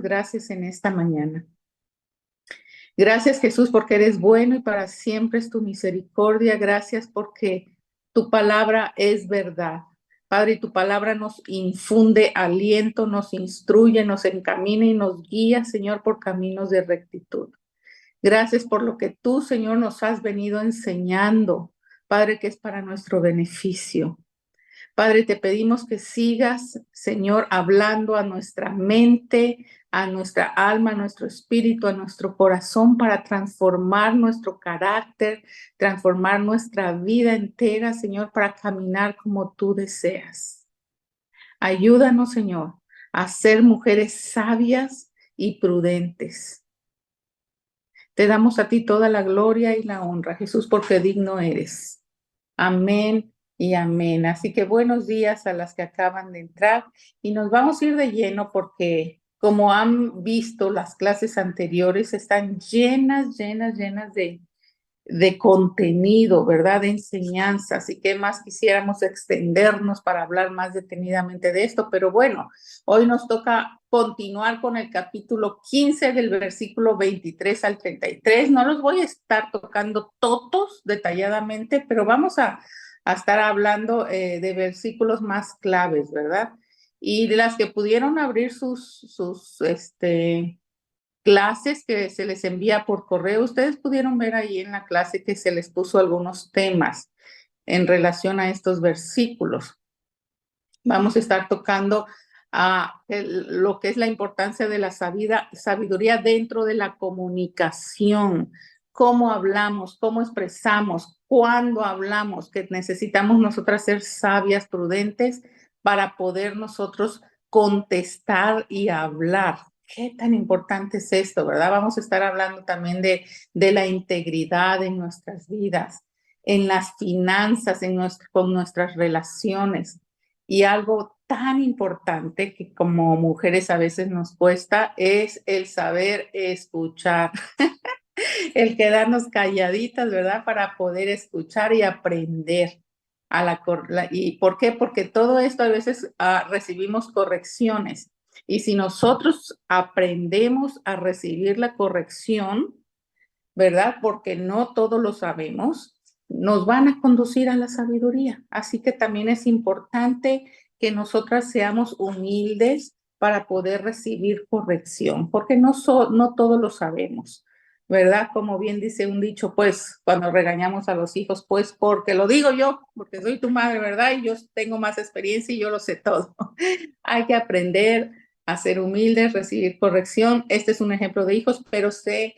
Gracias en esta mañana. Gracias, Jesús, porque eres bueno y para siempre es tu misericordia. Gracias porque tu palabra es verdad. Padre, y tu palabra nos infunde aliento, nos instruye, nos encamina y nos guía, Señor, por caminos de rectitud. Gracias por lo que tú, Señor, nos has venido enseñando, Padre, que es para nuestro beneficio. Padre, te pedimos que sigas, Señor, hablando a nuestra mente, a nuestra alma, a nuestro espíritu, a nuestro corazón para transformar nuestro carácter, transformar nuestra vida entera, Señor, para caminar como tú deseas. Ayúdanos, Señor, a ser mujeres sabias y prudentes. Te damos a ti toda la gloria y la honra, Jesús, porque digno eres. Amén y amén. Así que buenos días a las que acaban de entrar y nos vamos a ir de lleno porque como han visto las clases anteriores están llenas de contenido, ¿verdad? De enseñanza. Así que más quisiéramos extendernos para hablar más detenidamente de esto, pero bueno, hoy nos toca continuar con el capítulo 15 del versículo 23 al 33. No los voy a estar tocando todos detalladamente, pero vamos a estar hablando de versículos más claves, ¿verdad? Y las que pudieron abrir sus clases que se les envía por correo. Ustedes pudieron ver ahí en la clase que se les puso algunos temas en relación a estos versículos. Vamos a estar tocando lo que es la importancia de la sabiduría dentro de la comunicación, cómo hablamos, cómo expresamos, cuándo hablamos, que necesitamos nosotras ser sabias, prudentes para poder nosotros contestar y hablar. ¿Qué tan importante es esto, verdad? Vamos a estar hablando también de la integridad en nuestras vidas, en las finanzas, con nuestras relaciones. Y algo tan importante que como mujeres a veces nos cuesta es el saber escuchar, el quedarnos calladitas, ¿verdad? Para poder escuchar y aprender. ¿Y por qué? Porque todo esto a veces recibimos correcciones. Y si nosotros aprendemos a recibir la corrección, ¿verdad? Porque no todo lo sabemos, nos van a conducir a la sabiduría. Así que también es importante que nosotras seamos humildes para poder recibir corrección, porque no todo lo sabemos, ¿verdad? Como bien dice un dicho, pues cuando regañamos a los hijos, pues porque lo digo yo, porque soy tu madre, ¿verdad? Y yo tengo más experiencia y yo lo sé todo. Hay que aprender a ser humildes, recibir corrección. Este es un ejemplo de hijos, pero sé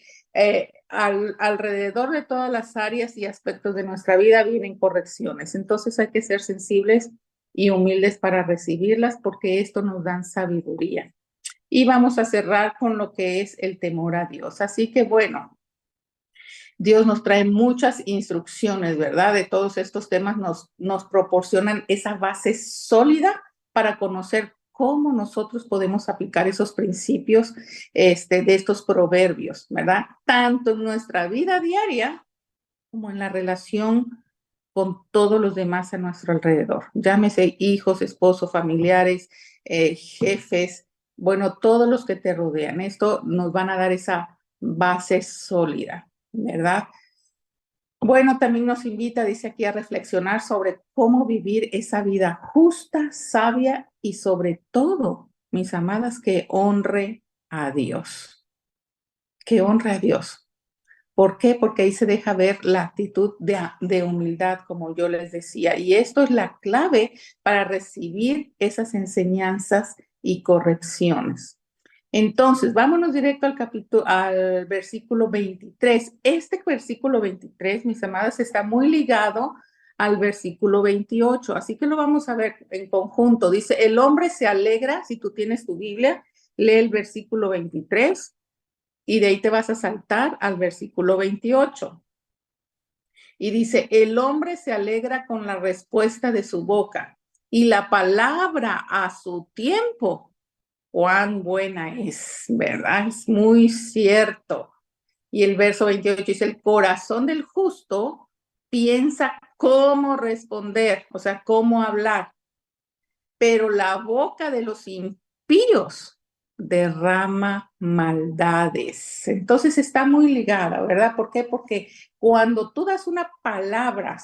alrededor de todas las áreas y aspectos de nuestra vida vienen correcciones. Entonces hay que ser sensibles y humildes para recibirlas porque esto nos da sabiduría. Y vamos a cerrar con lo que es el temor a Dios. Así que bueno, Dios nos trae muchas instrucciones, ¿verdad? De todos estos temas nos proporcionan esa base sólida para conocer cómo nosotros podemos aplicar esos principios de estos proverbios, ¿verdad? Tanto en nuestra vida diaria como en la relación con todos los demás a nuestro alrededor. Llámese hijos, esposos, familiares, jefes, bueno, todos los que te rodean. Esto nos van a dar esa base sólida, ¿verdad? Bueno, también nos invita, dice aquí, a reflexionar sobre cómo vivir esa vida justa, sabia y sobre todo, mis amadas, que honre a Dios. Que honre a Dios. ¿Por qué? Porque ahí se deja ver la actitud de humildad, como yo les decía. Y esto es la clave para recibir esas enseñanzas y correcciones. Entonces, vámonos directo al versículo 23. Este versículo 23, mis amadas, está muy ligado al versículo 28, así que lo vamos a ver en conjunto. Dice, el hombre se alegra, si tú tienes tu Biblia, lee el versículo 23 y de ahí te vas a saltar al versículo 28. Y dice, el hombre se alegra con la respuesta de su boca y la palabra a su tiempo. Cuán buena es, ¿verdad? Es muy cierto. Y el verso 28 dice, el corazón del justo piensa cómo responder, o sea, cómo hablar, pero la boca de los impíos derrama maldades. Entonces está muy ligada, ¿verdad? ¿Por qué? Porque cuando tú das una palabra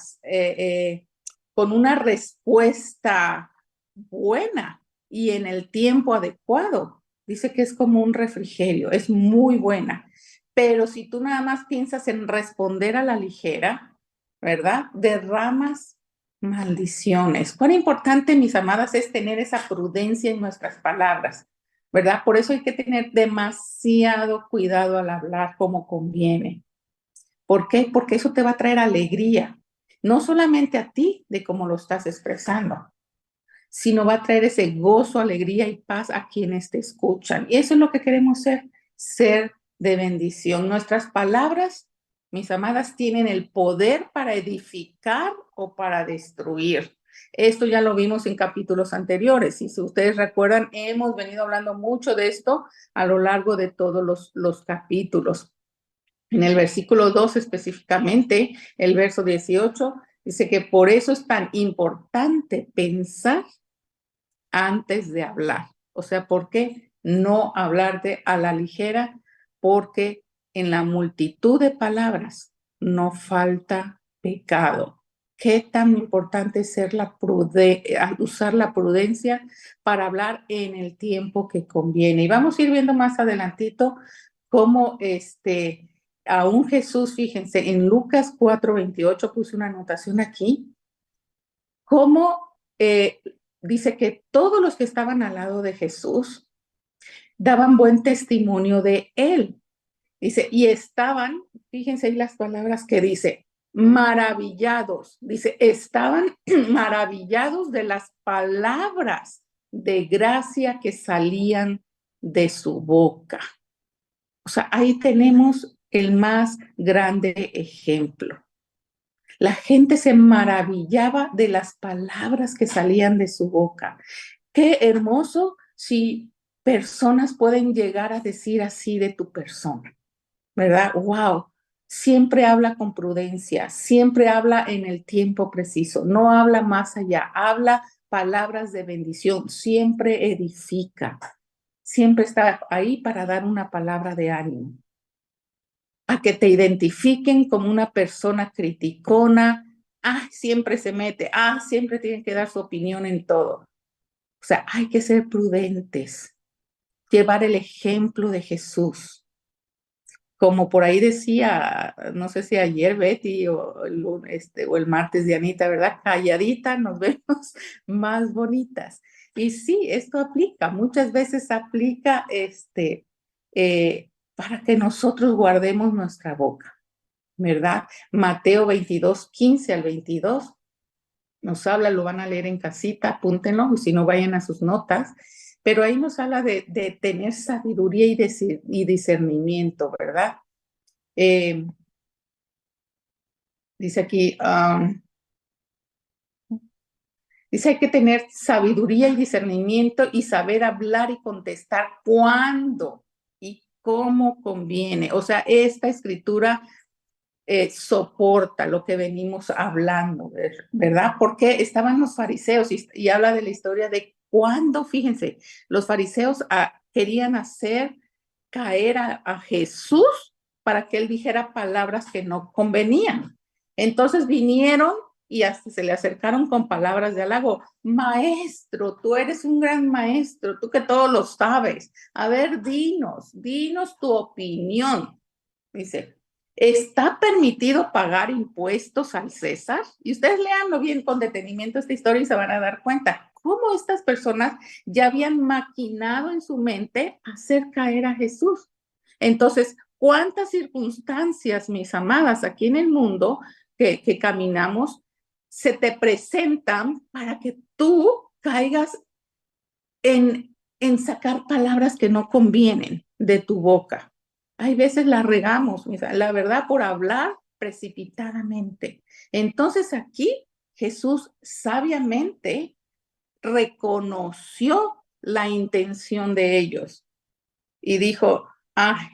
con una respuesta buena y en el tiempo adecuado, dice que es como un refrigerio, es muy buena. Pero si tú nada más piensas en responder a la ligera, ¿verdad? Derramas maldiciones. Cuán importante, mis amadas, es tener esa prudencia en nuestras palabras, ¿verdad? Por eso hay que tener demasiado cuidado al hablar como conviene. ¿Por qué? Porque eso te va a traer alegría, no solamente a ti de cómo lo estás expresando, sino va a traer ese gozo, alegría y paz a quienes te escuchan. Y eso es lo que queremos ser de bendición. Nuestras palabras, mis amadas, tienen el poder para edificar o para destruir. Esto ya lo vimos en capítulos anteriores y si ustedes recuerdan, hemos venido hablando mucho de esto a lo largo de todos los capítulos. En el versículo 2 específicamente, el verso 18, dice que por eso es tan importante pensar antes de hablar. O sea, ¿por qué no hablarte a la ligera? Porque en la multitud de palabras no falta pecado. Qué tan importante es usar la prudencia para hablar en el tiempo que conviene. Y vamos a ir viendo más adelantito cómo aún Jesús, fíjense, en Lucas 4:28 puse una anotación aquí, cómo dice que todos los que estaban al lado de Jesús daban buen testimonio de él. Dice, y estaban, fíjense ahí las palabras que dice, maravillados. Dice, estaban maravillados de las palabras de gracia que salían de su boca. O sea, ahí tenemos el más grande ejemplo. La gente se maravillaba de las palabras que salían de su boca. Qué hermoso si personas pueden llegar a decir así de tu persona, ¿verdad? Wow. Siempre habla con prudencia, siempre habla en el tiempo preciso, no habla más allá, habla palabras de bendición, siempre edifica, siempre está ahí para dar una palabra de ánimo. A que te identifiquen como una persona criticona, siempre se mete, siempre tienen que dar su opinión en todo. O sea, hay que ser prudentes, llevar el ejemplo de Jesús. Como por ahí decía, no sé si ayer Betty o el martes de Anita, ¿verdad? Calladita nos vemos más bonitas. Y sí, esto aplica, muchas veces aplica para que nosotros guardemos nuestra boca, ¿verdad? Mateo 22:15-22 nos habla, lo van a leer en casita, apúntenlo, y si no vayan a sus notas, pero ahí nos habla de tener sabiduría y discernimiento, ¿verdad? Dice aquí, dice hay que tener sabiduría y discernimiento y saber hablar y contestar cuándo y cómo conviene. O sea, esta escritura soporta lo que venimos hablando, ¿verdad? Porque estaban los fariseos y habla de la historia de cuando, fíjense, los fariseos querían hacer caer a Jesús para que él dijera palabras que no convenían. Entonces vinieron y hasta se le acercaron con palabras de halago. Maestro, tú eres un gran maestro, tú que todo lo sabes. A ver, dinos tu opinión. Dice, ¿está permitido pagar impuestos al César? Y ustedes leanlo bien con detenimiento esta historia y se van a dar cuenta cómo estas personas ya habían maquinado en su mente hacer caer a Jesús. Entonces, ¿cuántas circunstancias, mis amadas, aquí en el mundo que caminamos, se te presentan para que tú caigas en sacar palabras que no convienen de tu boca? Hay veces la regamos, la verdad, por hablar precipitadamente. Entonces aquí Jesús sabiamente reconoció la intención de ellos y dijo,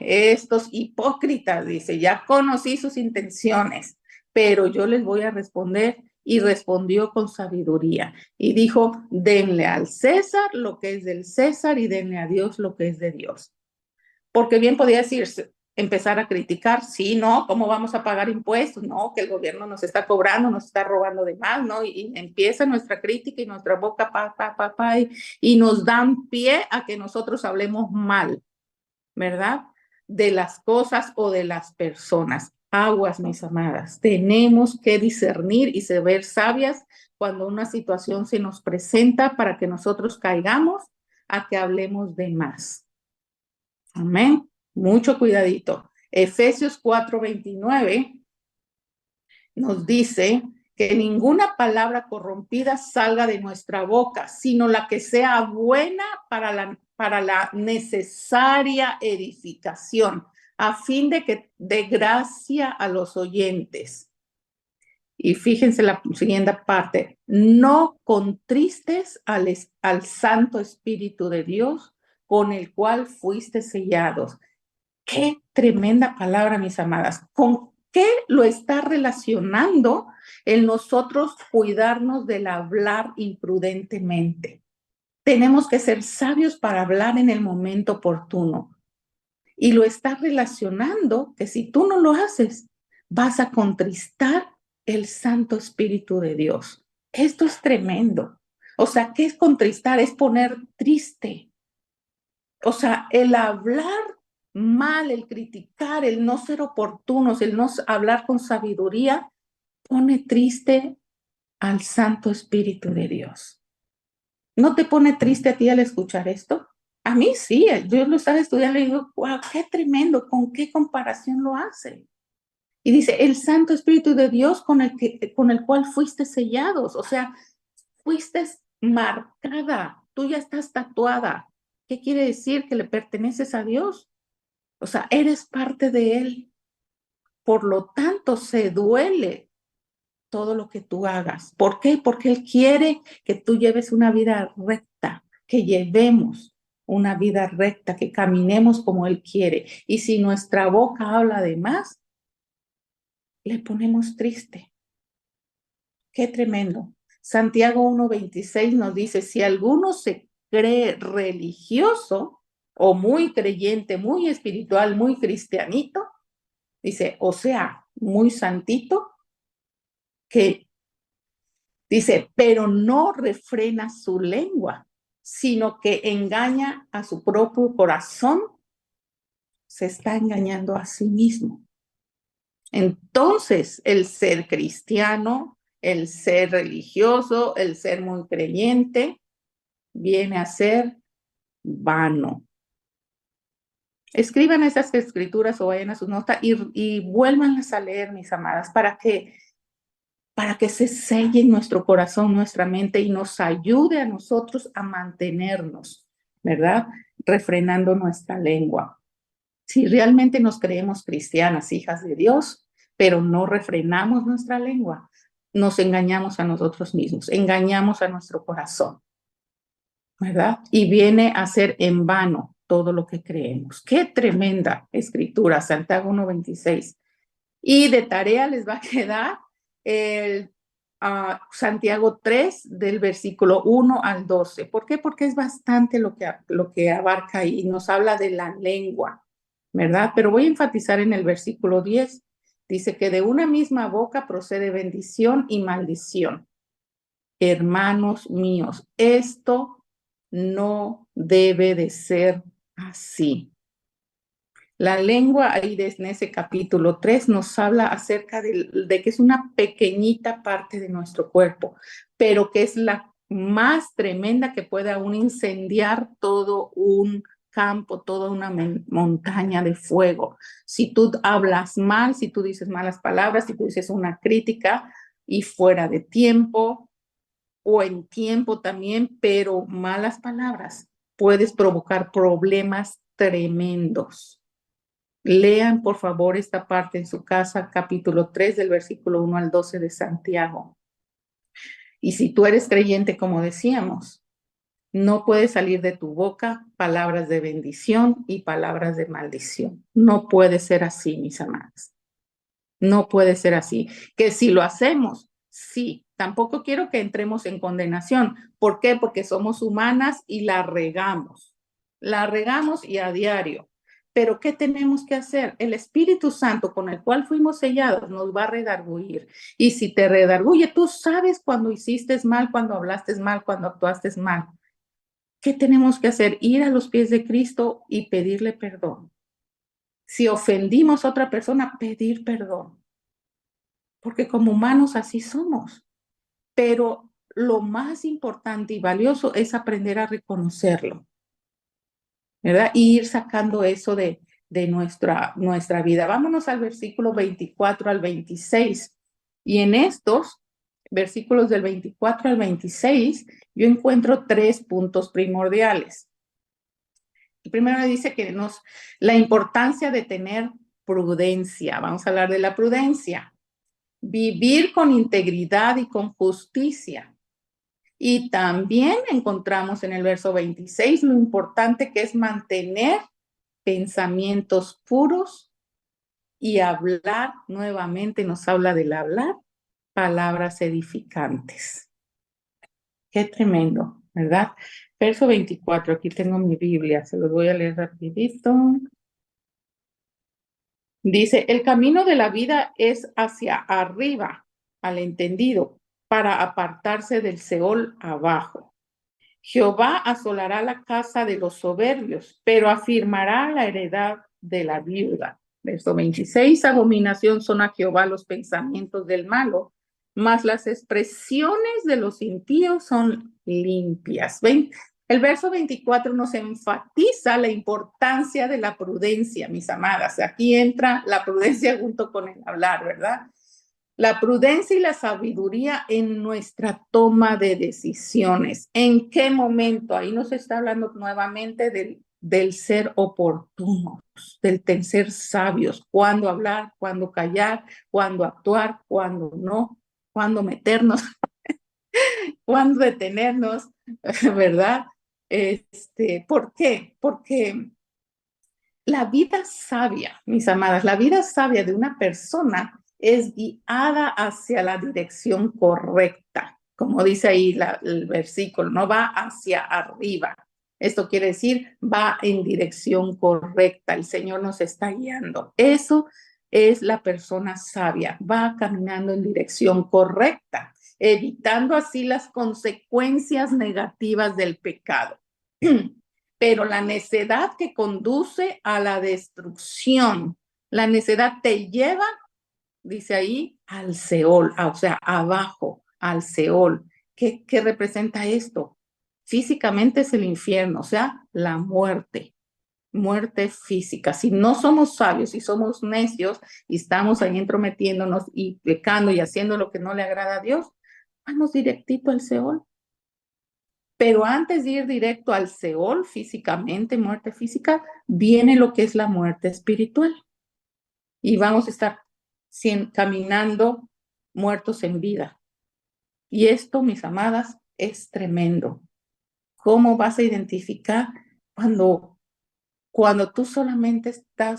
estos hipócritas, dice, ya conocí sus intenciones, pero yo les voy a responder y respondió con sabiduría y dijo, denle al César lo que es del César y denle a Dios lo que es de Dios. Porque bien podía decirse, empezar a criticar, sí, no, ¿cómo vamos a pagar impuestos? No, que el gobierno nos está cobrando, nos está robando de más, ¿no? Y empieza nuestra crítica y nuestra boca, y nos dan pie a que nosotros hablemos mal, ¿verdad? De las cosas o de las personas. Aguas, mis amadas, tenemos que discernir y ser sabias cuando una situación se nos presenta para que nosotros caigamos a que hablemos de más. Amén. Mucho cuidadito. Efesios 4:29 nos dice que ninguna palabra corrompida salga de nuestra boca, sino la que sea buena para la necesaria edificación, a fin de que dé gracia a los oyentes. Y fíjense la siguiente parte, no contristes al Santo Espíritu de Dios, con el cual fuiste sellados. Qué tremenda palabra, mis amadas. ¿Con qué lo está relacionando el nosotros cuidarnos del hablar imprudentemente? Tenemos que ser sabios para hablar en el momento oportuno. Y lo está relacionando que si tú no lo haces, vas a contristar el Santo Espíritu de Dios. Esto es tremendo. O sea, ¿qué es contristar? Es poner triste. O sea, el hablar mal, el criticar, el no ser oportunos, el no hablar con sabiduría, pone triste al Santo Espíritu de Dios. ¿No te pone triste a ti al escuchar esto? A mí sí, yo lo estaba estudiando y digo, wow, qué tremendo, ¿con qué comparación lo hace? Y dice, el Santo Espíritu de Dios con el cual fuiste sellados, o sea, fuiste marcada, tú ya estás tatuada. ¿Qué quiere decir? Que le perteneces a Dios. O sea, eres parte de Él. Por lo tanto, se duele todo lo que tú hagas. ¿Por qué? Porque Él quiere que tú lleves una vida recta, que llevemos una vida recta, que caminemos como Él quiere. Y si nuestra boca habla de más, le ponemos triste. Qué tremendo. Santiago 1:26 nos dice, si alguno se cree religioso o muy creyente, muy espiritual, muy cristianito, dice, o sea, muy santito, que dice, pero no refrena su lengua, sino que engaña a su propio corazón, se está engañando a sí mismo. Entonces, el ser cristiano, el ser religioso, el ser muy creyente, viene a ser vano. Escriban esas escrituras o vayan a sus notas y vuélvanlas a leer, mis amadas, para que se selle en nuestro corazón, nuestra mente y nos ayude a nosotros a mantenernos, ¿verdad? Refrenando nuestra lengua. Si realmente nos creemos cristianas, hijas de Dios, pero no refrenamos nuestra lengua, nos engañamos a nosotros mismos, engañamos a nuestro corazón, ¿verdad? Y viene a ser en vano todo lo que creemos. Qué tremenda escritura, Santiago 1:26. Y de tarea les va a quedar el Santiago 3 del versículo 1 al 12. ¿Por qué? Porque es bastante lo que abarca y nos habla de la lengua, ¿verdad? Pero voy a enfatizar en el versículo 10. Dice que de una misma boca procede bendición y maldición. Hermanos míos, esto no debe de ser así. La lengua, ahí en ese capítulo 3, nos habla acerca de que es una pequeñita parte de nuestro cuerpo, pero que es la más tremenda que puede aún incendiar todo un campo, toda una montaña de fuego. Si tú hablas mal, si tú dices malas palabras, si tú dices una crítica y fuera de tiempo o en tiempo también, pero malas palabras, puedes provocar problemas tremendos. Lean, por favor, esta parte en su casa, capítulo 3 del versículo 1 al 12 de Santiago. Y si tú eres creyente, como decíamos, no puede salir de tu boca palabras de bendición y palabras de maldición. No puede ser así, mis amadas. No puede ser así. Que si lo hacemos, sí, Tampoco quiero que entremos en condenación. ¿Por qué? Porque somos humanas y la regamos. La regamos y a diario. Pero ¿qué tenemos que hacer? El Espíritu Santo con el cual fuimos sellados nos va a redarguir. Y si te redarguye, tú sabes cuando hiciste mal, cuando hablaste mal, cuando actuaste mal. ¿Qué tenemos que hacer? Ir a los pies de Cristo y pedirle perdón. Si ofendimos a otra persona, pedir perdón. Porque como humanos así somos. Pero lo más importante y valioso es aprender a reconocerlo, ¿verdad? Y ir sacando eso de nuestra vida. Vámonos al versículo 24 al 26. Y en estos versículos del 24 al 26, yo encuentro 3 puntos primordiales. El primero dice que la importancia de tener prudencia. Vamos a hablar de la prudencia. Vivir con integridad y con justicia. Y también encontramos en el verso 26 lo importante que es mantener pensamientos puros y hablar, nuevamente nos habla del hablar, palabras edificantes. Qué tremendo, ¿verdad? Verso 24, aquí tengo mi Biblia, se los voy a leer rapidito. Dice, el camino de la vida es hacia arriba, al entendido, para apartarse del Seol abajo. Jehová asolará la casa de los soberbios, pero afirmará la heredad de la viuda. Verso 26, abominación son a Jehová los pensamientos del malo, mas las expresiones de los impíos son limpias. ¿Ven? El verso 24 nos enfatiza la importancia de la prudencia, mis amadas. Aquí entra la prudencia junto con el hablar, ¿verdad? La prudencia y la sabiduría en nuestra toma de decisiones. ¿En qué momento? Ahí nos está hablando nuevamente del ser oportunos, del ser sabios, cuándo hablar, cuándo callar, cuándo actuar, cuándo no, cuándo meternos, cuándo detenernos, ¿verdad? ¿Por qué? Porque la vida sabia, mis amadas, la vida sabia de una persona es guiada hacia la dirección correcta, como dice ahí el versículo, no va hacia arriba. Esto quiere decir, va en dirección correcta. El Señor nos está guiando. Eso es la persona sabia, va caminando en dirección correcta, evitando así las consecuencias negativas del pecado. Pero la necedad que conduce a la destrucción, la necedad te lleva, dice ahí, al Seol, o sea, abajo, al Seol. ¿Qué representa esto? Físicamente es el infierno, o sea, la muerte, muerte física. Si no somos sabios, si somos necios y estamos ahí entrometiéndonos y pecando y haciendo lo que no le agrada a Dios, vamos directito al Seol. Pero antes de ir directo al Seol físicamente, muerte física, viene lo que es la muerte espiritual. Y vamos a estar caminando muertos en vida. Y esto, mis amadas, es tremendo. ¿Cómo vas a identificar cuando tú solamente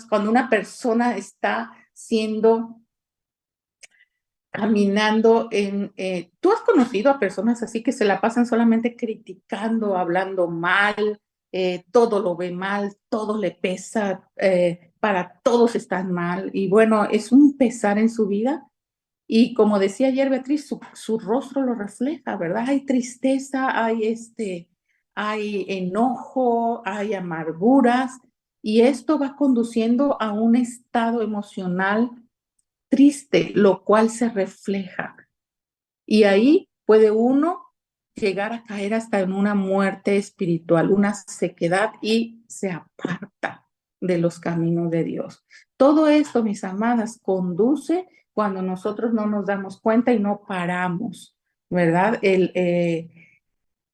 cuando una persona está siendo caminando tú has conocido a personas así que se la pasan solamente criticando, hablando mal, todo lo ve mal, todo le pesa, para todos están mal y bueno, es un pesar en su vida y como decía ayer Beatriz, su rostro lo refleja, ¿verdad? Hay tristeza, hay enojo, hay amarguras y esto va conduciendo a un estado emocional triste, lo cual se refleja. Y ahí puede uno llegar a caer hasta en una muerte espiritual, una sequedad y se aparta de los caminos de Dios. Todo esto, mis amadas, conduce cuando nosotros no nos damos cuenta y no paramos, ¿verdad?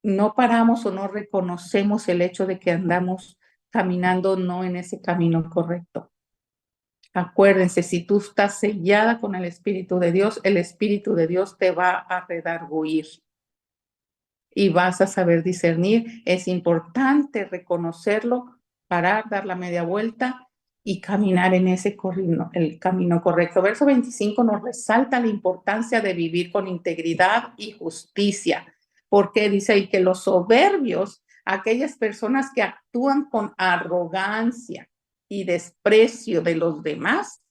No paramos o no reconocemos el hecho de que andamos caminando no en ese camino correcto. Acuérdense, si tú estás sellada con el Espíritu de Dios, el Espíritu de Dios te va a redarguir y vas a saber discernir. Es importante reconocerlo, parar, dar la media vuelta y caminar en ese el camino correcto. Verso 25 nos resalta la importancia de vivir con integridad y justicia, porque dice ahí que los soberbios, aquellas personas que actúan con arrogancia y desprecio de los demás,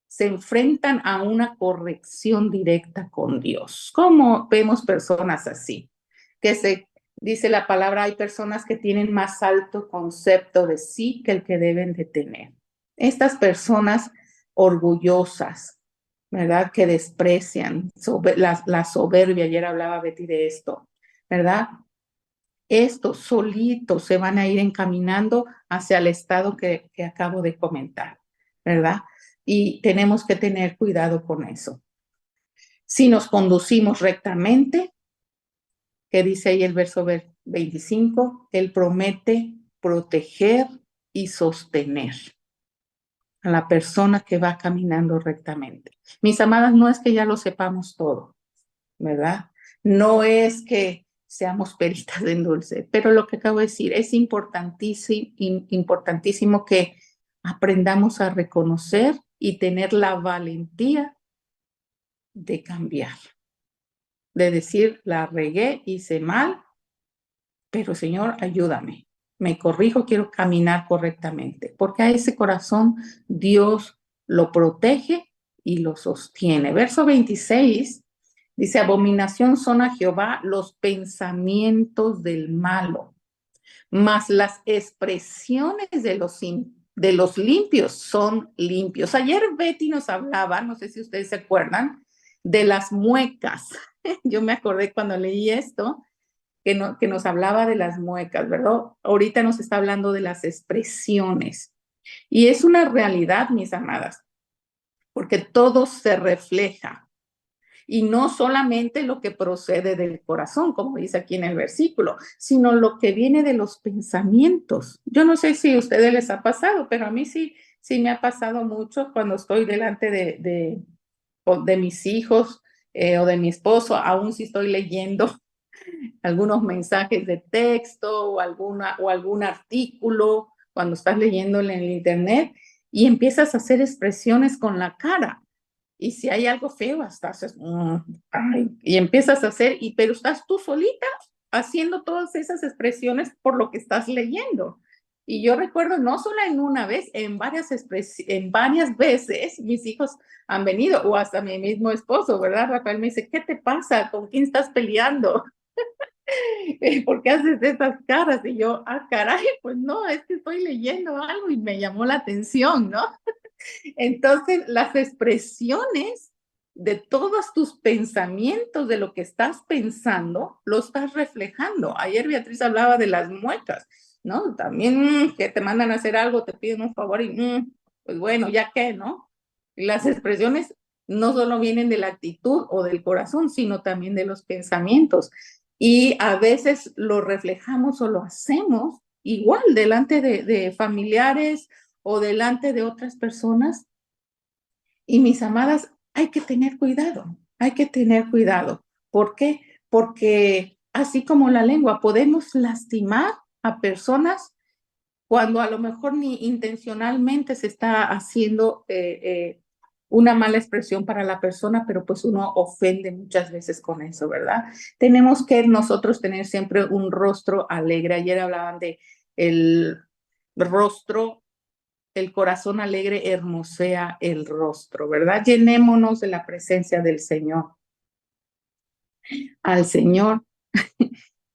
se enfrentan a una corrección directa con Dios. ¿Cómo vemos personas así? Que se dice la palabra, hay personas que tienen más alto concepto de sí que el que deben de tener. Estas personas orgullosas, ¿verdad? Que desprecian la soberbia, ayer hablaba Betty de esto, ¿verdad? Estos solitos se van a ir encaminando hacia el estado que acabo de comentar, ¿verdad? Y tenemos que tener cuidado con eso. Si nos conducimos rectamente, que dice ahí el verso 25, Él promete proteger y sostener a la persona que va caminando rectamente. Mis amadas, no es que ya lo sepamos todo, ¿verdad? No es que seamos peritas en dulce, pero lo que acabo de decir es importantísimo que aprendamos a reconocer y tener la valentía de cambiar, de decir, la regué, hice mal, pero Señor, ayúdame, me corrijo, quiero caminar correctamente, porque a ese corazón Dios lo protege y lo sostiene. Verso 26 dice, abominación son a Jehová los pensamientos del malo, mas las expresiones de los limpios son limpios. Ayer Betty nos hablaba, no sé si ustedes se acuerdan, de las muecas. Yo me acordé cuando leí esto, que nos hablaba de las muecas, ¿verdad? Ahorita nos está hablando de las expresiones. Y es una realidad, mis amadas, porque todo se refleja. Y no solamente lo que procede del corazón, como dice aquí en el versículo, sino lo que viene de los pensamientos. Yo no sé si a ustedes les ha pasado, pero a mí sí me ha pasado mucho cuando estoy delante de mis hijos o de mi esposo, aún si estoy leyendo algunos mensajes de texto o algún artículo cuando estás leyéndolo en el internet y empiezas a hacer expresiones con la cara. Y si hay algo feo, hasta haces, y empiezas a hacer, pero estás tú solita haciendo todas esas expresiones por lo que estás leyendo. Y yo recuerdo, no solo en una vez, en varias veces mis hijos han venido, o hasta mi mismo esposo, ¿verdad? Rafael me dice, ¿qué te pasa? ¿Con quién estás peleando? ¿Por qué haces esas caras? Y yo, caray, pues no, es que estoy leyendo algo y me llamó la atención, ¿no? Entonces, las expresiones de todos tus pensamientos, de lo que estás pensando, lo estás reflejando. Ayer Beatriz hablaba de las muecas, ¿no? También que te mandan a hacer algo, te piden un favor y, pues bueno, ya qué, ¿no? Las expresiones no solo vienen de la actitud o del corazón, sino también de los pensamientos. Y a veces lo reflejamos o lo hacemos igual delante de familiares o delante de otras personas. Y mis amadas, hay que tener cuidado, hay que tener cuidado. ¿Por qué? Porque así como la lengua, podemos lastimar a personas cuando a lo mejor ni intencionalmente se está haciendo una mala expresión para la persona, pero pues uno ofende muchas veces con eso, ¿verdad? Tenemos que nosotros tener siempre un rostro alegre. Ayer hablaban de el rostro, el corazón alegre hermosea el rostro, ¿verdad? Llenémonos de la presencia del Señor. Al Señor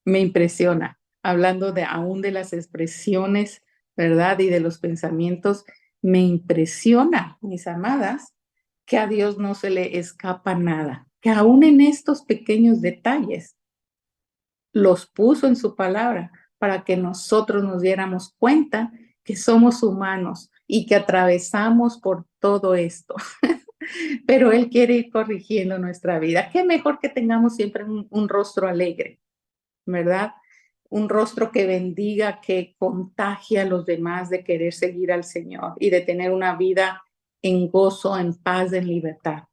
me impresiona, hablando de aún de las expresiones, ¿verdad? Y de los pensamientos, me impresiona, mis amadas, que a Dios no se le escapa nada, que aún en estos pequeños detalles los puso en su palabra para que nosotros nos diéramos cuenta que somos humanos y que atravesamos por todo esto. Pero Él quiere ir corrigiendo nuestra vida. Qué mejor que tengamos siempre un rostro alegre, ¿verdad? Un rostro que bendiga, que contagie a los demás de querer seguir al Señor y de tener una vida en gozo, en paz, en libertad.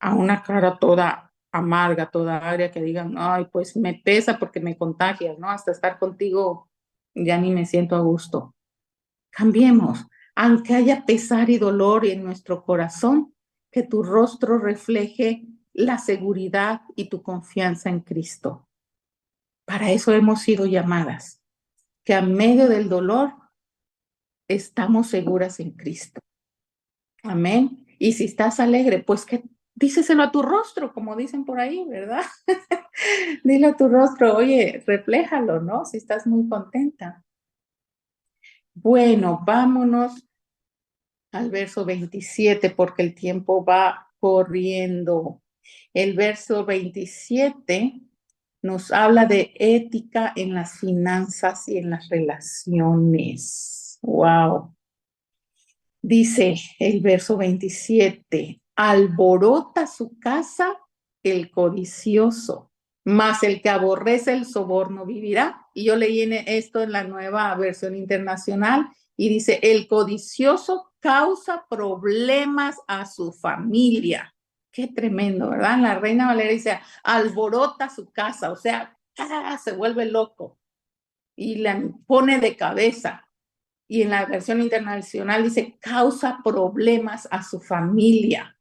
A una cara toda amarga, toda agria, que digan, ay, pues me pesa porque me contagias, ¿no? Hasta estar contigo ya ni me siento a gusto. Cambiemos, Aunque haya pesar y dolor en nuestro corazón, que tu rostro refleje la seguridad y tu confianza en Cristo. Para eso hemos sido llamadas, que a medio del dolor estamos seguras en Cristo. Amén. Y si estás alegre, pues que díceselo a tu rostro, como dicen por ahí, ¿verdad? Dile a tu rostro, oye, refléjalo, ¿no? Si estás muy contenta. Bueno, vámonos al verso 27 porque el tiempo va corriendo. El verso 27 nos habla de ética en las finanzas y en las relaciones. Wow. Dice el verso 27, alborota su casa el codicioso, mas el que aborrece el soborno vivirá. Y yo leí esto en la nueva versión internacional y dice, el codicioso causa problemas a su familia. Qué tremendo, ¿verdad? La Reina Valera dice, alborota su casa, o sea, se vuelve loco y la pone de cabeza. Y en la versión internacional dice, causa problemas a su familia.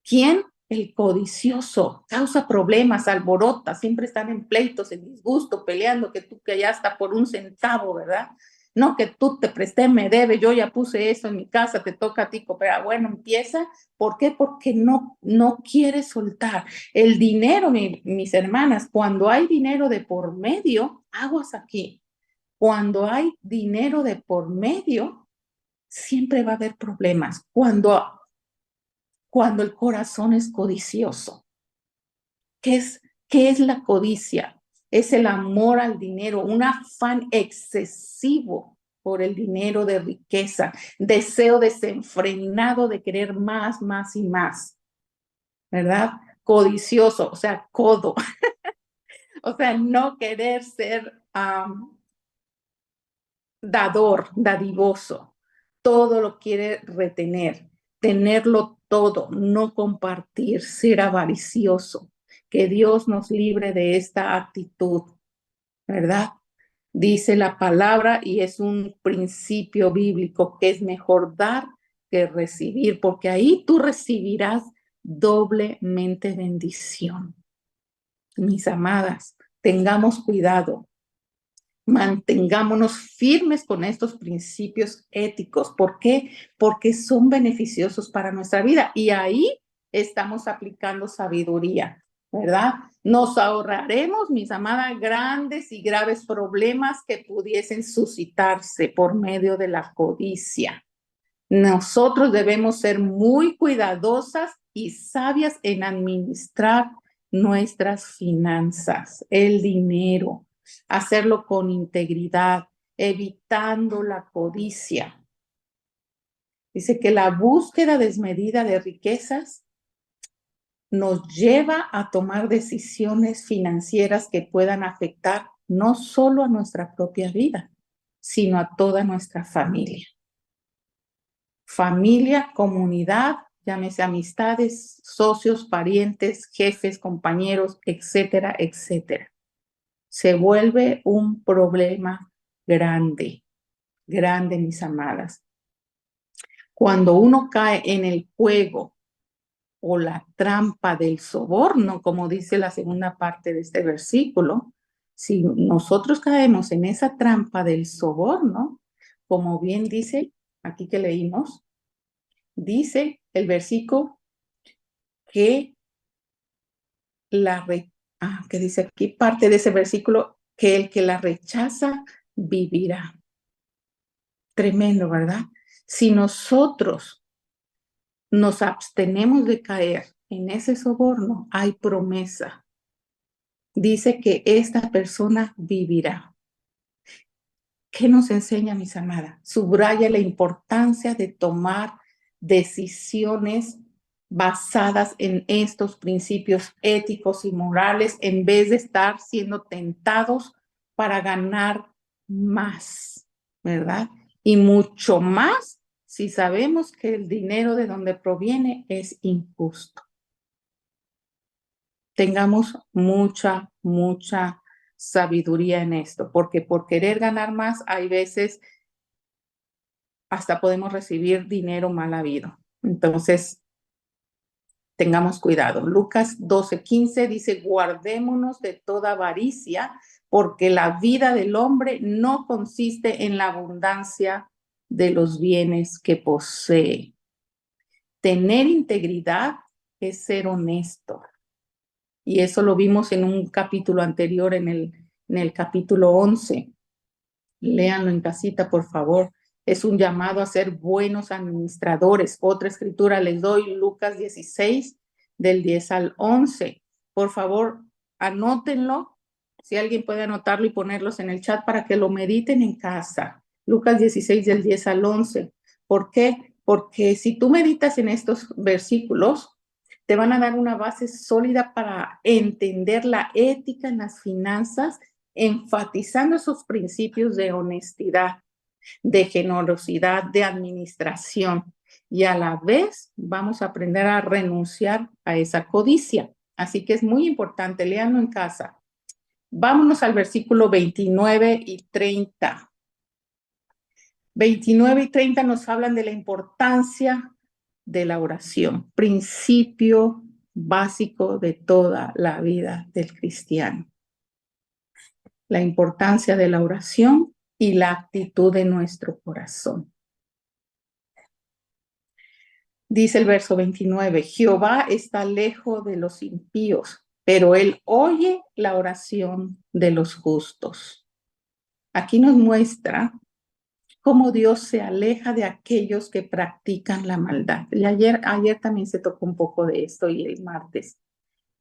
¿Quién? El codicioso. Causa problemas, alborota, siempre están en pleitos, en disgusto, peleando, que tú que ya hasta por un centavo, ¿verdad? No, que tú te presté, me debe, yo ya puse eso en mi casa, te toca a ti cooperar. Bueno, empieza. ¿Por qué? Porque no quiere soltar. El dinero, mis hermanas, cuando hay dinero de por medio, aguas aquí. Cuando hay dinero de por medio, siempre va a haber problemas. Cuando el corazón es codicioso. ¿Qué es la codicia? Es el amor al dinero, un afán excesivo por el dinero de riqueza, deseo desenfrenado de querer más, más y más, ¿verdad? Codicioso, o sea, codo, o sea, no querer ser dador, dadivoso, todo lo quiere retener, tenerlo todo, no compartir, ser avaricioso. Que Dios nos libre de esta actitud, ¿verdad? Dice la palabra y es un principio bíblico que es mejor dar que recibir, porque ahí tú recibirás doblemente bendición. Mis amadas, tengamos cuidado. Mantengámonos firmes con estos principios éticos. ¿Por qué? Porque son beneficiosos para nuestra vida y ahí estamos aplicando sabiduría, ¿verdad? Nos ahorraremos, mis amadas, grandes y graves problemas que pudiesen suscitarse por medio de la codicia. Nosotros debemos ser muy cuidadosas y sabias en administrar nuestras finanzas, el dinero, hacerlo con integridad, evitando la codicia. Dice que la búsqueda desmedida de riquezas nos lleva a tomar decisiones financieras que puedan afectar no solo a nuestra propia vida, sino a toda nuestra familia. Familia, comunidad, llámese amistades, socios, parientes, jefes, compañeros, etcétera, etcétera. Se vuelve un problema grande, grande, mis amadas. Cuando uno cae en el juego o la trampa del soborno, como dice la segunda parte de este versículo, si nosotros caemos en esa trampa del soborno, como bien dice aquí que leímos, dice el versículo que que dice aquí parte de ese versículo, que el que la rechaza vivirá. Tremendo, ¿verdad? Si nosotros nos abstenemos de caer en ese soborno, hay promesa. Dice que esta persona vivirá. ¿Qué nos enseña, mis amadas? Subraya la importancia de tomar decisiones basadas en estos principios éticos y morales en vez de estar siendo tentados para ganar más, ¿verdad? Y mucho más si sabemos que el dinero de donde proviene es injusto. Tengamos mucha sabiduría en esto, porque por querer ganar más hay veces hasta podemos recibir dinero mal habido. Entonces, tengamos cuidado. Lucas 12:15 dice, guardémonos de toda avaricia, porque la vida del hombre no consiste en la abundancia de los bienes que posee. Tener integridad es ser honesto. Y eso lo vimos en un capítulo anterior, en el capítulo 11. Léanlo en casita, por favor. Es un llamado a ser buenos administradores. Otra escritura les doy, Lucas 16, del 10 al 11. Por favor, anótenlo. Si alguien puede anotarlo y ponerlos en el chat para que lo mediten en casa. Lucas 16, del 10 al 11. ¿Por qué? Porque si tú meditas en estos versículos, te van a dar una base sólida para entender la ética en las finanzas, enfatizando esos principios de honestidad, de generosidad, de administración. Y a la vez vamos a aprender a renunciar a esa codicia. Así que es muy importante, léanlo en casa. Vámonos al versículo 29 y 30. 29 y 30 nos hablan de la importancia de la oración, principio básico de toda la vida del cristiano. La importancia de la oración y la actitud de nuestro corazón. Dice el verso 29, Jehová está lejos de los impíos, pero él oye la oración de los justos. Aquí nos muestra cómo Dios se aleja de aquellos que practican la maldad. Y ayer también se tocó un poco de esto y el martes,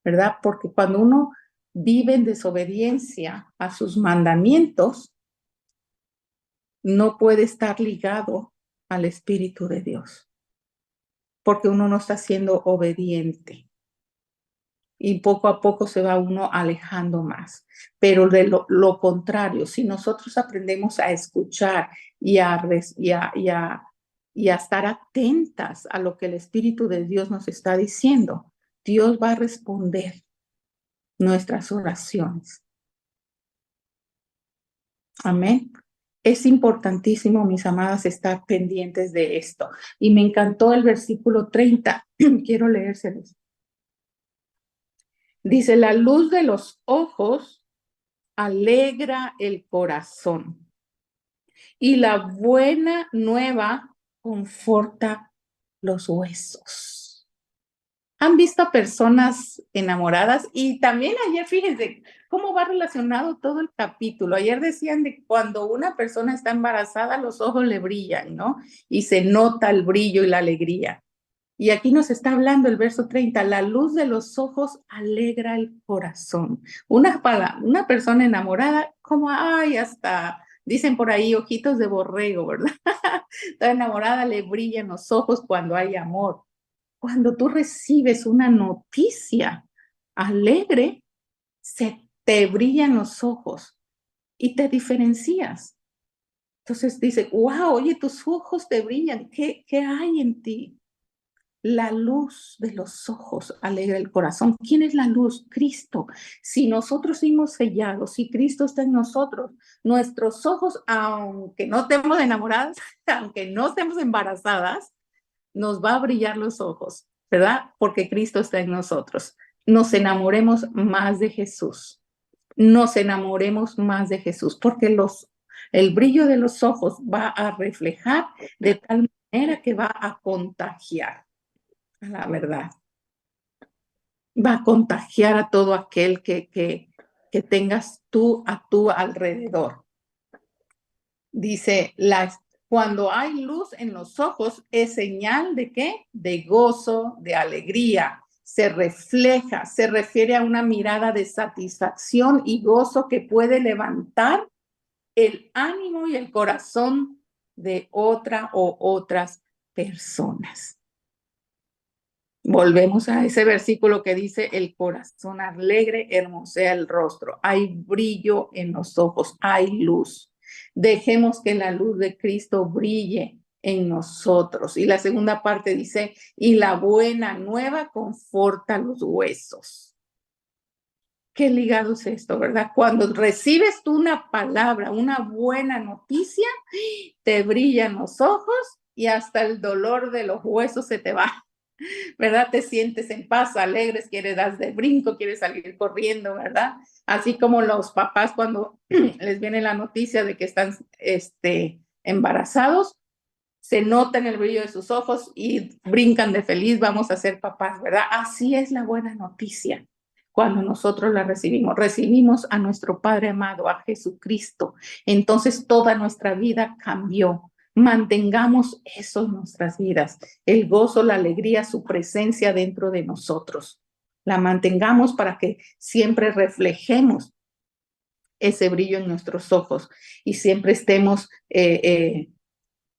¿verdad? Porque cuando uno vive en desobediencia a sus mandamientos, no puede estar ligado al Espíritu de Dios, porque uno no está siendo obediente. Y poco a poco se va uno alejando más. Pero de lo contrario, si nosotros aprendemos a escuchar y a estar atentas a lo que el Espíritu de Dios nos está diciendo, Dios va a responder nuestras oraciones. Amén. Es importantísimo, mis amadas, estar pendientes de esto. Y me encantó el versículo 30. Quiero leérselos. Dice, la luz de los ojos alegra el corazón y la buena nueva conforta los huesos. ¿Han visto a personas enamoradas? Y también ayer, fíjense, cómo va relacionado todo el capítulo. Ayer decían de cuando una persona está embarazada, los ojos le brillan, ¿no? Y se nota el brillo y la alegría. Y aquí nos está hablando el verso 30, la luz de los ojos alegra el corazón. Una persona enamorada, como, ay, hasta, dicen por ahí, ojitos de borrego, ¿verdad? Toda enamorada le brillan los ojos cuando hay amor. Cuando tú recibes una noticia alegre, se te brillan los ojos y te diferencias. Entonces dice, wow, oye, tus ojos te brillan, ¿qué hay en ti? La luz de los ojos alegra el corazón. ¿Quién es la luz? Cristo. Si nosotros hemos sellado, si Cristo está en nosotros, nuestros ojos, aunque no estemos enamoradas, aunque no estemos embarazadas, nos va a brillar los ojos, ¿verdad? Porque Cristo está en nosotros. Nos enamoremos más de Jesús. Nos enamoremos más de Jesús, porque el brillo de los ojos va a reflejar de tal manera que va a contagiar. La verdad. Va a contagiar a todo aquel que tengas tú a tu alrededor. Dice, cuando hay luz en los ojos, es señal de ¿qué? De gozo, de alegría. Se refleja, se refiere a una mirada de satisfacción y gozo que puede levantar el ánimo y el corazón de otra o otras personas. Volvemos a ese versículo que dice, el corazón alegre hermosea el rostro. Hay brillo en los ojos, hay luz. Dejemos que la luz de Cristo brille en nosotros. Y la segunda parte dice, y la buena nueva conforta los huesos. qué ligado es esto, ¿verdad? Cuando recibes tú una palabra, una buena noticia, te brillan los ojos y hasta el dolor de los huesos se te va, ¿verdad? Te sientes en paz, alegres, quieres dar de brinco, quieres salir corriendo, ¿verdad? Así como los papás cuando les viene la noticia de que están embarazados, se nota en el brillo de sus ojos y brincan de feliz, vamos a ser papás, ¿verdad? Así es la buena noticia. Cuando nosotros la recibimos a nuestro Padre amado, a Jesucristo, entonces toda nuestra vida cambió. Mantengamos eso en nuestras vidas, el gozo, la alegría, su presencia dentro de nosotros. La mantengamos para que siempre reflejemos ese brillo en nuestros ojos y siempre estemos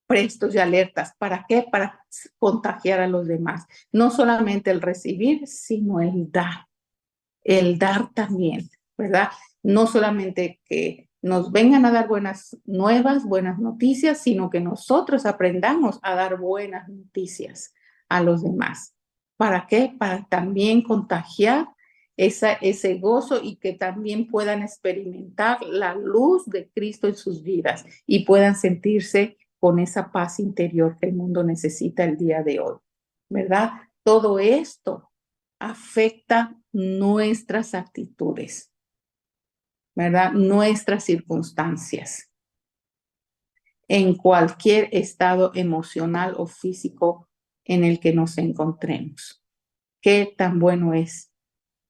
prestos y alertas. ¿Para qué? Para contagiar a los demás. No solamente el recibir, sino el dar. El dar también, ¿verdad? No solamente que nos vengan a dar buenas nuevas, buenas noticias, sino que nosotros aprendamos a dar buenas noticias a los demás. ¿Para qué? Para también contagiar ese gozo y que también puedan experimentar la luz de Cristo en sus vidas y puedan sentirse con esa paz interior que el mundo necesita el día de hoy, ¿verdad? Todo esto afecta nuestras actitudes, ¿verdad? Nuestras circunstancias, en cualquier estado emocional o físico en el que nos encontremos. Qué tan bueno es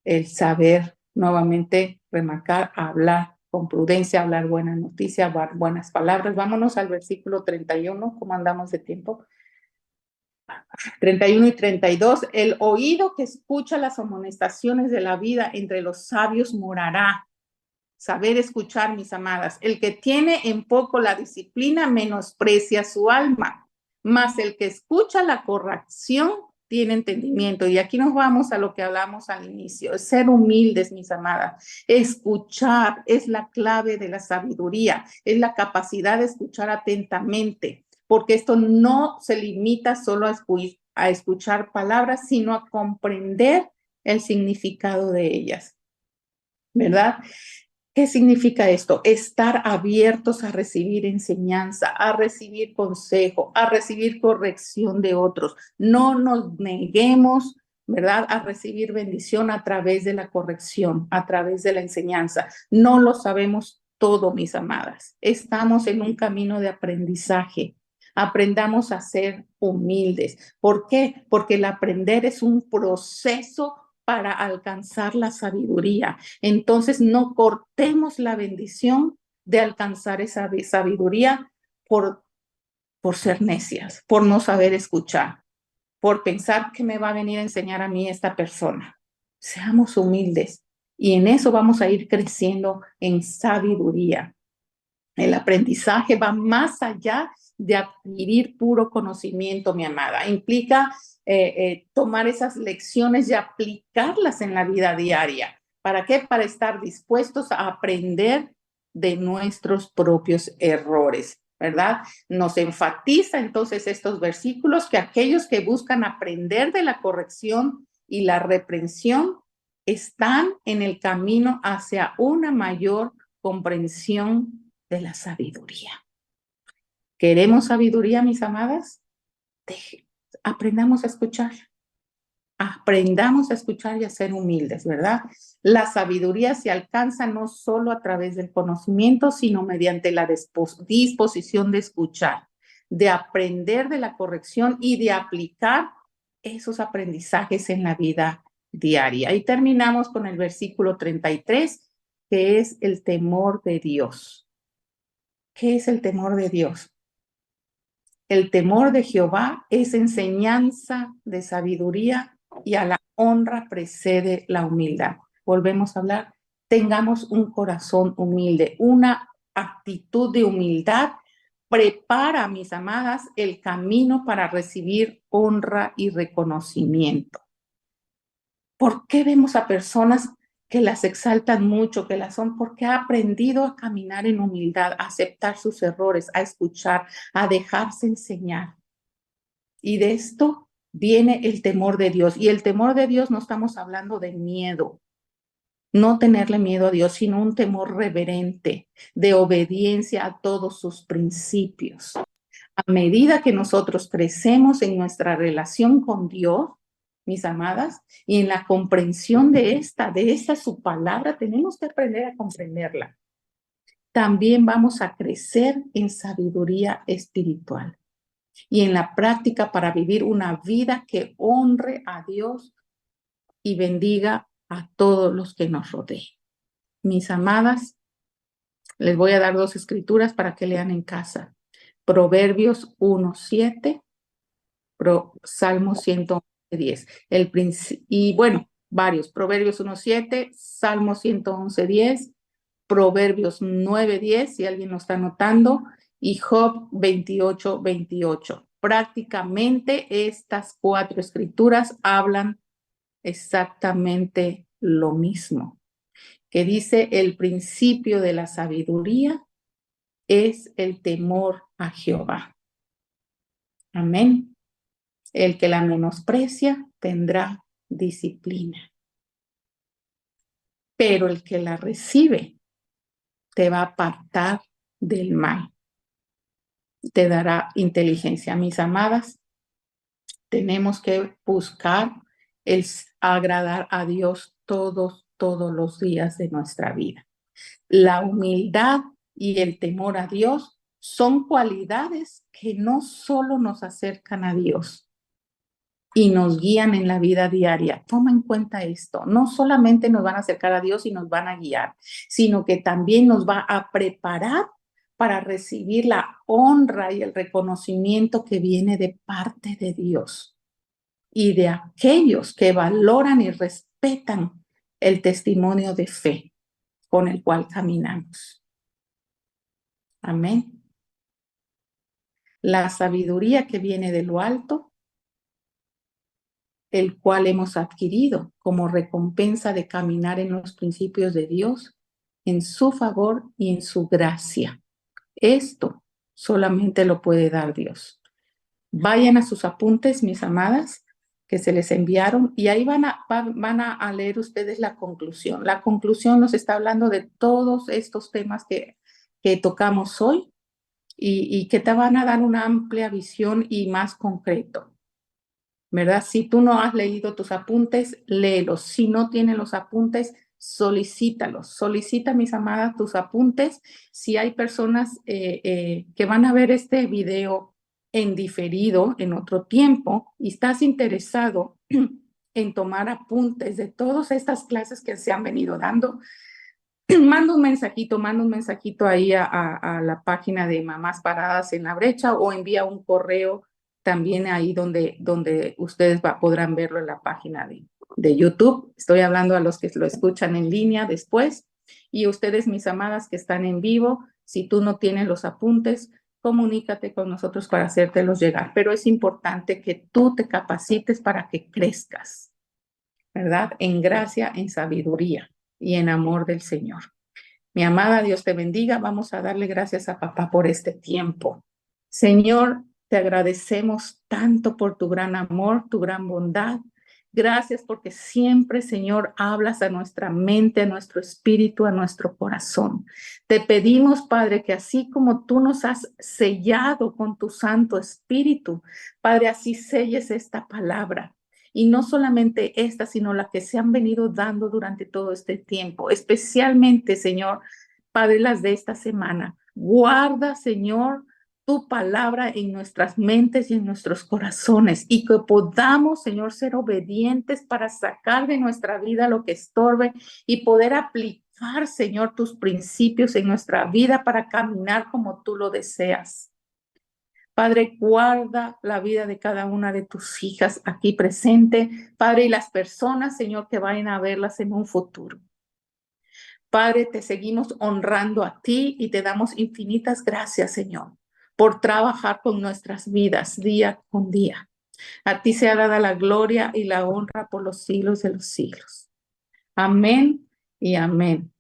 el saber, nuevamente, remarcar, hablar con prudencia, hablar buenas noticias, hablar buenas palabras. Vámonos al versículo 31, ¿cómo andamos de tiempo? 31 y 32, el oído que escucha las amonestaciones de la vida entre los sabios morará. Saber escuchar, mis amadas. El que tiene en poco la disciplina menosprecia su alma, mas el que escucha la corrección tiene entendimiento. Y aquí nos vamos a lo que hablamos al inicio, ser humildes, mis amadas. Escuchar es la clave de la sabiduría, es la capacidad de escuchar atentamente, porque esto no se limita solo a escuchar palabras, sino a comprender el significado de ellas, ¿verdad? ¿Qué significa esto? Estar abiertos a recibir enseñanza, a recibir consejo, a recibir corrección de otros. No nos neguemos, ¿verdad? A recibir bendición a través de la corrección, a través de la enseñanza. No lo sabemos todo, mis amadas. Estamos en un camino de aprendizaje. Aprendamos a ser humildes. ¿Por qué? Porque el aprender es un proceso para alcanzar la sabiduría. Entonces, no cortemos la bendición de alcanzar esa sabiduría por ser necias, por no saber escuchar, por pensar que me va a venir a enseñar a mí esta persona. Seamos humildes y en eso vamos a ir creciendo en sabiduría. El aprendizaje va más allá de adquirir puro conocimiento, mi amada. Implica tomar esas lecciones y aplicarlas en la vida diaria. ¿Para qué? Para estar dispuestos a aprender de nuestros propios errores, ¿verdad? Nos enfatiza entonces estos versículos que aquellos que buscan aprender de la corrección y la reprensión están en el camino hacia una mayor comprensión de la sabiduría. ¿Queremos sabiduría, mis amadas? Aprendamos a escuchar. Aprendamos a escuchar y a ser humildes, ¿verdad? La sabiduría se alcanza no solo a través del conocimiento, sino mediante la disposición de escuchar, de aprender de la corrección y de aplicar esos aprendizajes en la vida diaria. Y terminamos con el versículo 33, que es el temor de Dios. ¿Qué es el temor de Dios? El temor de Jehová es enseñanza de sabiduría y a la honra precede la humildad. Volvemos a hablar, tengamos un corazón humilde, una actitud de humildad. Prepara, mis amadas, el camino para recibir honra y reconocimiento. ¿Por qué vemos a personas que las exaltan mucho, que las son? Porque ha aprendido a caminar en humildad, a aceptar sus errores, a escuchar, a dejarse enseñar. Y de esto viene el temor de Dios. Y el temor de Dios no estamos hablando de miedo. No tenerle miedo a Dios, sino un temor reverente de obediencia a todos sus principios. A medida que nosotros crecemos en nuestra relación con Dios, mis amadas, y en la comprensión de esta su palabra, tenemos que aprender a comprenderla. También vamos a crecer en sabiduría espiritual y en la práctica para vivir una vida que honre a Dios y bendiga a todos los que nos rodeen. Mis amadas, les voy a dar 2 escrituras para que lean en casa. Proverbios 1:7, Salmo 111:10. Y bueno, varios. Proverbios 1:7, Salmo 111:10, Proverbios 9:10, si alguien lo está anotando, y Job 28:28. Prácticamente estas 4 escrituras hablan exactamente lo mismo, que dice el principio de la sabiduría es el temor a Jehová. Amén. El que la menosprecia tendrá disciplina, pero el que la recibe te va a apartar del mal, te dará inteligencia. Mis amadas, tenemos que buscar el agradar a Dios todos los días de nuestra vida. La humildad y el temor a Dios son cualidades que no solo nos acercan a Dios y nos guían en la vida diaria. Toma en cuenta esto, no solamente nos van a acercar a Dios y nos van a guiar, sino que también nos va a preparar para recibir la honra y el reconocimiento que viene de parte de Dios y de aquellos que valoran y respetan el testimonio de fe con el cual caminamos. Amén. La sabiduría que viene de lo alto, el cual hemos adquirido como recompensa de caminar en los principios de Dios, en su favor y en su gracia. Esto solamente lo puede dar Dios. Vayan a sus apuntes, mis amadas, que se les enviaron, y ahí van a leer ustedes la conclusión. La conclusión nos está hablando de todos estos temas que tocamos hoy y que te van a dar una amplia visión y más concreto, ¿verdad? Si tú no has leído tus apuntes, léelos. Si no tienes los apuntes, solicítalos. Solicita, mis amadas, tus apuntes. Si hay personas que van a ver este video en diferido, en otro tiempo, y estás interesado en tomar apuntes de todas estas clases que se han venido dando, manda un mensajito ahí a la página de Mamás Paradas en la Brecha o envía un correo también ahí donde ustedes podrán verlo en la página de YouTube. Estoy hablando a los que lo escuchan en línea después y ustedes, mis amadas que están en vivo, si tú no tienes los apuntes, comunícate con nosotros para hacértelos llegar. Pero es importante que tú te capacites para que crezcas, ¿verdad? En gracia, en sabiduría y en amor del Señor. Mi amada, Dios te bendiga. Vamos a darle gracias a papá por este tiempo. Señor, te agradecemos tanto por tu gran amor, tu gran bondad. Gracias porque siempre, Señor, hablas a nuestra mente, a nuestro espíritu, a nuestro corazón. Te pedimos, Padre, que así como tú nos has sellado con tu Santo Espíritu, Padre, así selles esta palabra. Y no solamente esta, sino la que se han venido dando durante todo este tiempo, especialmente, Señor, Padre, las de esta semana. Guarda, Señor, tu palabra en nuestras mentes y en nuestros corazones y que podamos, Señor, ser obedientes para sacar de nuestra vida lo que estorbe y poder aplicar, Señor, tus principios en nuestra vida para caminar como tú lo deseas. Padre, guarda la vida de cada una de tus hijas aquí presente, Padre, y las personas, Señor, que vayan a verlas en un futuro. Padre, te seguimos honrando a ti y te damos infinitas gracias, Señor, por trabajar con nuestras vidas día con día. A ti sea dada la gloria y la honra por los siglos de los siglos. Amén y amén.